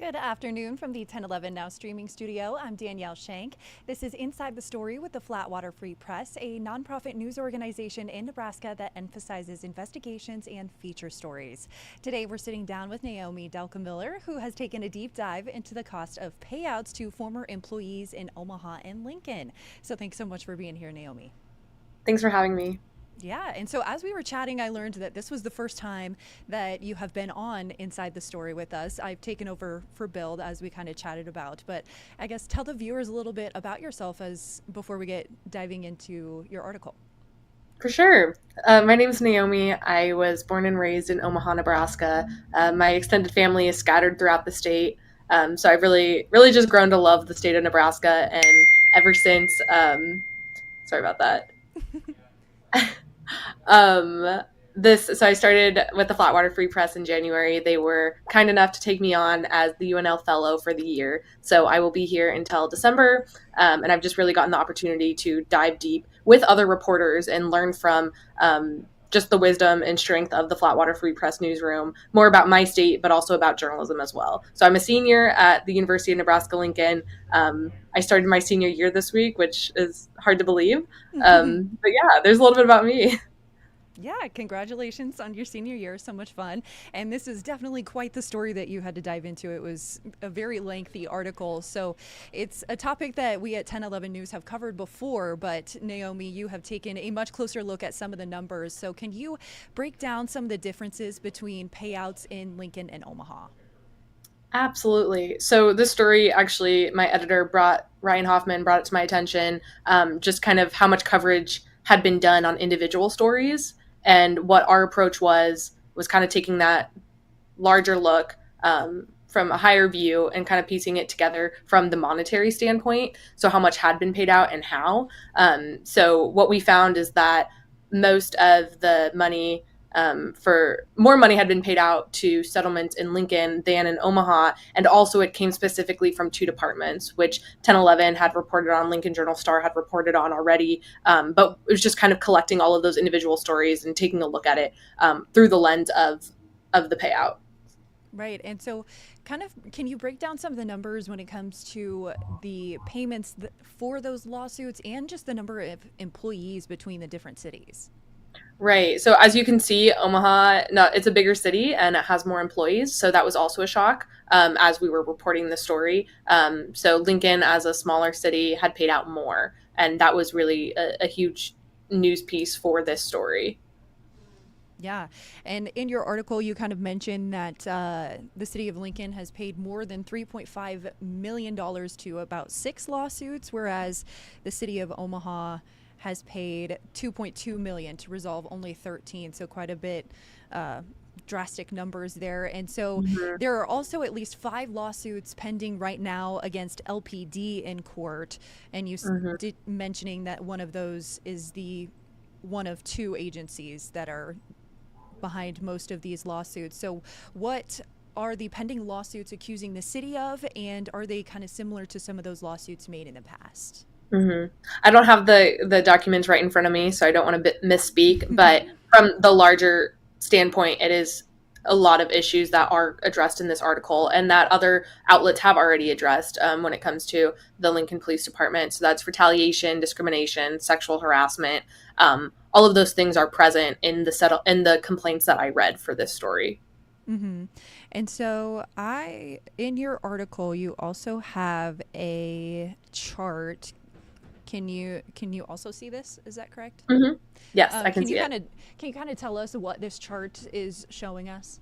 Good afternoon from the 1011 Now streaming studio. I'm Danielle Shenk. This is Inside the Story with the Flatwater Free Press, a nonprofit news organization in Nebraska that emphasizes investigations and feature stories. Today we're sitting down with Naomi Delkamiller, who has taken a deep dive into the cost of payouts to former employees in Omaha and Lincoln. So thanks so much for being here, Naomi. Thanks for having me. Yeah, and so as we were chatting, I learned that this was the first time that you have been on Inside the Story with us. I've taken over for Build as we kind of chatted about, but I guess tell the viewers a little bit about yourself as before we get diving into your article. For sure. My name's Naomi. I was born and raised in Omaha, Nebraska. My extended family is scattered throughout the state. So I've really just grown to love the state of Nebraska. And ever since, sorry about that. um, so I started with the Flatwater Free Press in January. They were kind enough to take me on as the UNL Fellow for the year. So I will be here until December, and I've just really gotten the opportunity to dive deep with other reporters and learn from just the wisdom and strength of the Flatwater Free Press newsroom, more about my state, but also about journalism as well. So I'm a senior at the University of Nebraska Lincoln. I started my senior year this week, which is hard to believe. But yeah, there's a little bit about me. Yeah, congratulations on your senior year. So much fun. And this is definitely quite the story that you had to dive into. It was a very lengthy article. So it's a topic that we at 1011 News have covered before, but Naomi, you have taken a much closer look at some of the numbers. So can you break down some of the differences between payouts in Lincoln and Omaha? Absolutely. So this story, actually, my editor Ryan Hoffman brought it to my attention, just kind of how much coverage had been done on individual stories, and what our approach was kind of taking that larger look, from a higher view and kind of piecing it together from the monetary standpoint. So how much had been paid out and how. So what we found is that most of the money, for more money had been paid out to settlements in Lincoln than in Omaha. And also it came specifically from two departments, which 1011 had reported on, Lincoln Journal Star had reported on already. But it was just kind of collecting all of those individual stories and taking a look at it through the lens of the payout. Right. And so, kind of, can you break down some of the numbers when it comes to the payments for those lawsuits and just the number of employees between the different cities? Right. So as you can see, Omaha, no, it's a bigger city and it has more employees. So that was also a shock, as we were reporting the story. So Lincoln, as a smaller city, had paid out more, and that was really a huge news piece for this story. Yeah. And in your article, you kind of mentioned that the city of Lincoln has paid more than $3.5 million to about six lawsuits, whereas the city of Omaha has paid 2.2 million to resolve only 13. So quite a bit drastic numbers there. And so Mhm. there are also at least five lawsuits pending right now against LPD in court. And you Mhm. did mentioning that one of those is the one of two agencies that are behind most of these lawsuits. So, what are the pending lawsuits accusing the city of, and are they kind of similar to some of those lawsuits made in the past? I don't have the documents right in front of me, so I don't want to misspeak. But from the larger standpoint, it is a lot of issues that are addressed in this article, and that other outlets have already addressed, when it comes to the Lincoln Police Department. So that's retaliation, discrimination, sexual harassment. All of those things are present in in the complaints that I read for this story. Mm-hmm. And so, in your article, you also have a chart. Can you also see this? Is that correct? hmm Yes, I can Can you see it. kind of tell us what this chart is showing us?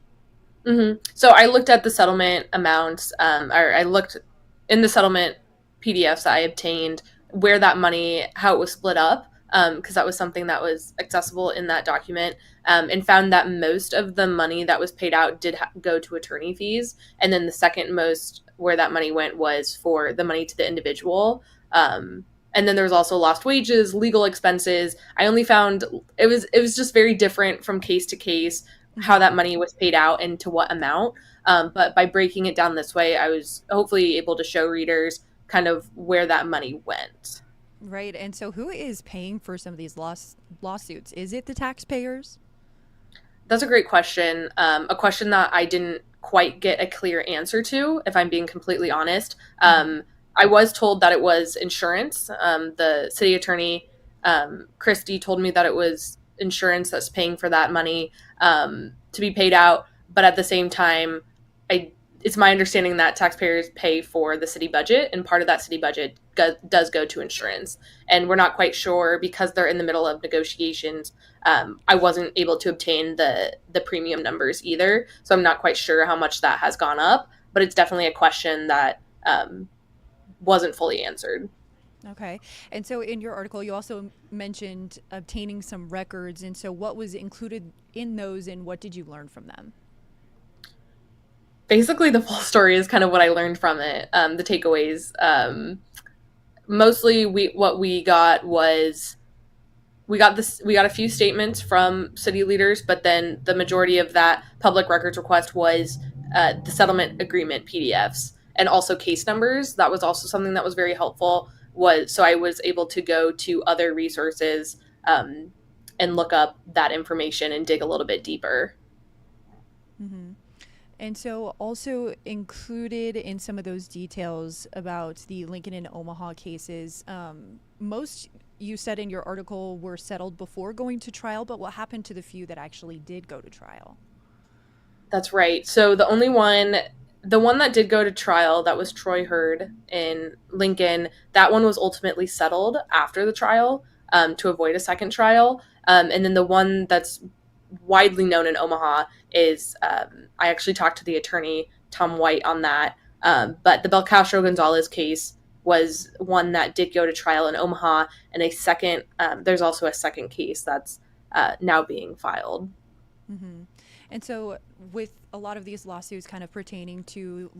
So I looked at the settlement amounts, or I looked in the settlement PDFs I obtained where that money, how it was split up, because that was something that was accessible in that document, and found that most of the money that was paid out did go to attorney fees, and then the second most where that money went was for the money to the individual. And then there was also lost wages, legal expenses. I only found it was just very different from case to case how Mm-hmm. that money was paid out and to what amount. But by breaking it down this way, I was hopefully able to show readers kind of where that money went. Right. And so, who is paying for some of these lawsuits? Is it the taxpayers? That's a great question. A question that I didn't quite get a clear answer to, if I'm being completely honest. Mm-hmm. I was told that it was insurance. The city attorney, Christie, told me that it was insurance that's paying for that money to be paid out. But at the same time, it's my understanding that taxpayers pay for the city budget, and part of that city budget does go to insurance. And we're not quite sure, because they're in the middle of negotiations. I wasn't able to obtain the premium numbers either, so I'm not quite sure how much that has gone up. But it's definitely a question that wasn't fully answered. Okay. And so in your article, you also mentioned obtaining some records. And so what was included in those, and what did you learn from them? Basically, the full story is kind of what I learned from it. The takeaways. Mostly, what we got was we got a few statements from city leaders, but then the majority of that public records request was the settlement agreement PDFs, and also case numbers. That was also something that was very helpful. Was so I was able to go to other resources and look up that information and dig a little bit deeper. Mm-hmm. And so, also included in some of those details about the Lincoln and Omaha cases, most, you said in your article, were settled before going to trial, but what happened to the few that actually did go to trial? That's right. So the one that did go to trial, that was Troy Hurd in Lincoln, that one was ultimately settled after the trial to avoid a second trial. And then the one that's widely known in Omaha is I actually talked to the attorney, Tom White, on that. But the Belcastro Gonzalez case was one that did go to trial in Omaha, and there's also a second case that's now being filed. Mm-hmm. And so, with a lot of these lawsuits kind of pertaining to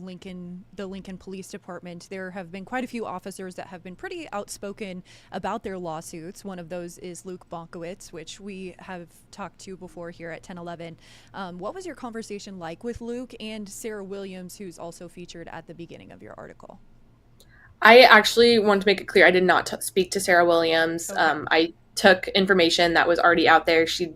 the Lincoln Police Department, there have been quite a few officers that have been pretty outspoken about their lawsuits. One of those is Luke Bonkowitz, which we have talked to before here at 1011. What was your conversation like with Luke and Sarah Williams, who's also featured at the beginning of your article? I actually want to make it clear I did not speak to Sarah Williams. Okay. I took information that was already out there. She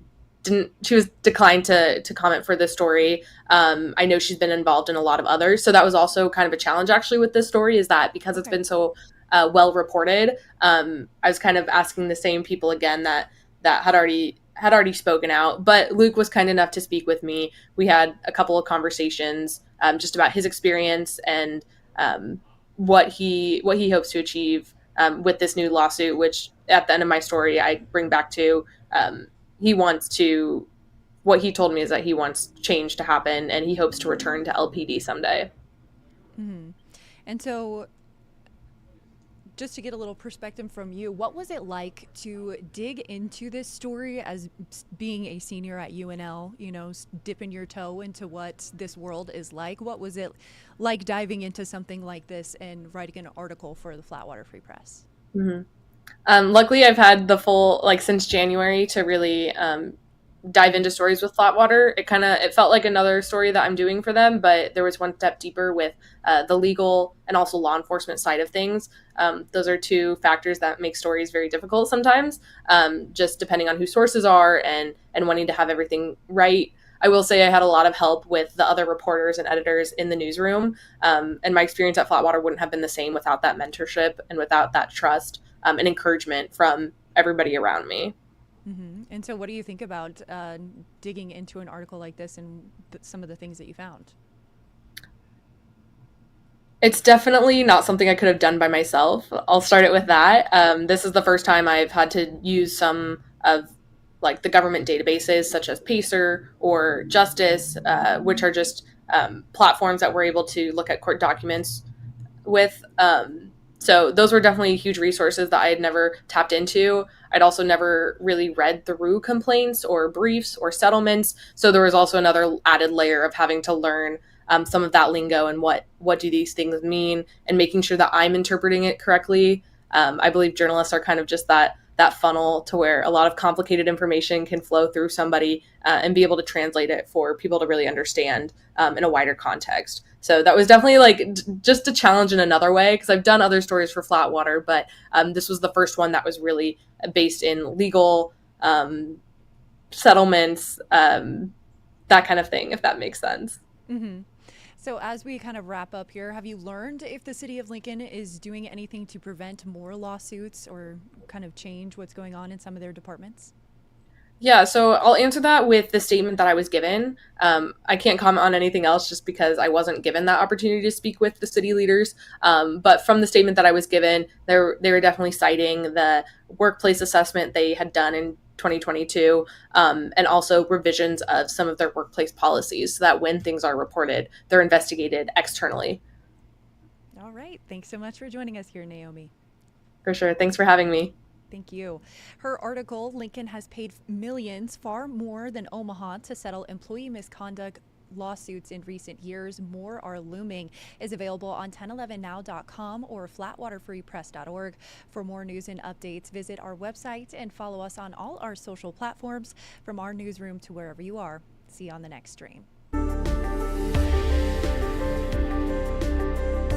was declined to comment for this story. I know she's been involved in a lot of others, so that was also kind of a challenge actually with this story, is that because it's Okay. been so well reported, I was kind of asking the same people again that had already spoken out. But Luke was kind enough to speak with me. We had a couple of conversations just about his experience and what he hopes to achieve with this new lawsuit, which at the end of my story I bring back to. He wants to What he told me is that he wants change to happen, and he hopes to return to LPD someday. Mm-hmm. And so, just to get a little perspective from you, what was it like to dig into this story as being a senior at UNL, dipping your toe into what this world is like? What was it like diving into something like this and writing an article for the Flatwater Free Press? Mm-hmm. Luckily, I've had the full, since January, to really dive into stories with Flatwater. It felt like another story that I'm doing for them, but there was one step deeper with the legal and also law enforcement side of things. Those are two factors that make stories very difficult sometimes, just depending on who sources are and wanting to have everything right. I will say I had a lot of help with the other reporters and editors in the newsroom, and my experience at Flatwater wouldn't have been the same without that mentorship and without that trust and encouragement from everybody around me. Mm-hmm. And so, what do you think about digging into an article like this and some of the things that you found? It's definitely not something I could have done by myself. I'll start it with that. This is the first time I've had to use some of the government databases such as Pacer or Justice, which are just platforms that we're able to look at court documents with. So those were definitely huge resources that I had never tapped into. I'd also never really read through complaints or briefs or settlements. So there was also another added layer of having to learn some of that lingo and what do these things mean, and making sure that I'm interpreting it correctly. I believe journalists are kind of just that funnel to where a lot of complicated information can flow through somebody and be able to translate it for people to really understand in a wider context. So that was definitely just a challenge in another way, because I've done other stories for Flatwater, but this was the first one that was really based in legal settlements, that kind of thing, if that makes sense. Mm-hmm. So as we kind of wrap up here, have you learned if the city of Lincoln is doing anything to prevent more lawsuits or kind of change what's going on in some of their departments? Yeah, so I'll answer that with the statement that I was given. I can't comment on anything else just because I wasn't given that opportunity to speak with the city leaders. But from the statement that I was given, they were definitely citing the workplace assessment they had done in 2022, and also revisions of some of their workplace policies so that when things are reported, they're investigated externally. All right. Thanks so much for joining us here, Naomi. For sure. Thanks for having me. Thank you. Her article, Lincoln has paid millions, far more than Omaha, to settle employee misconduct lawsuits in recent years. More are looming, is available on 1011now.com or flatwaterfreepress.org. For more news and updates, visit our website and follow us on all our social platforms, from our newsroom to wherever you are. See you on the next stream.